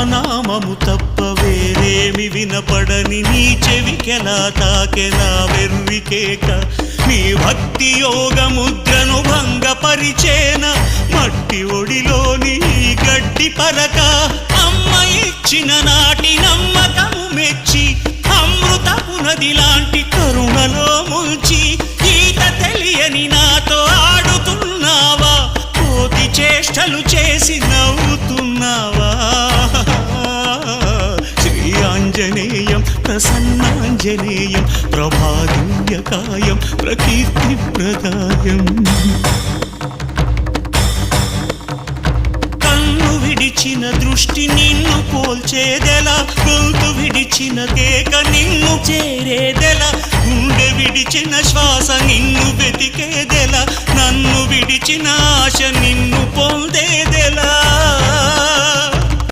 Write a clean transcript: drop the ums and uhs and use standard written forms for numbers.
నామము తప్ప వేరేమి వినపడని నీ చెవికెలా తాకెలా వెర్రికేక నీ భక్తి యోగ ముద్రను భంగపరిచేన మట్టి ఒడిలోని గడ్డి పరక అమ్మ ఇచ్చిన నాటి నమ్మకము మెచ్చి అమృతపు నది లాంటి కరుణలో ముంచి ఈత తెలియని నాతో ఆడుతున్నావా కోతి చేష్టలు చేసి నవ్వుతున్నావా శ్రీ ఆంజనేయం ప్రసన్నాంజనేయం ప్రభాదివ్యకాయం ప్రకీర్తి ప్రదాయం కన్ను విడిచిన దృష్టి నిన్ను పోల్చేదెలా గొంతు విడిచిన కేక నిన్ను చేరేదెలా గుండె విడిచిన శ్వాస నిన్ను వెతికేదెలా నన్ను విడిచిన ఆశ నిన్ను పొందేదెలా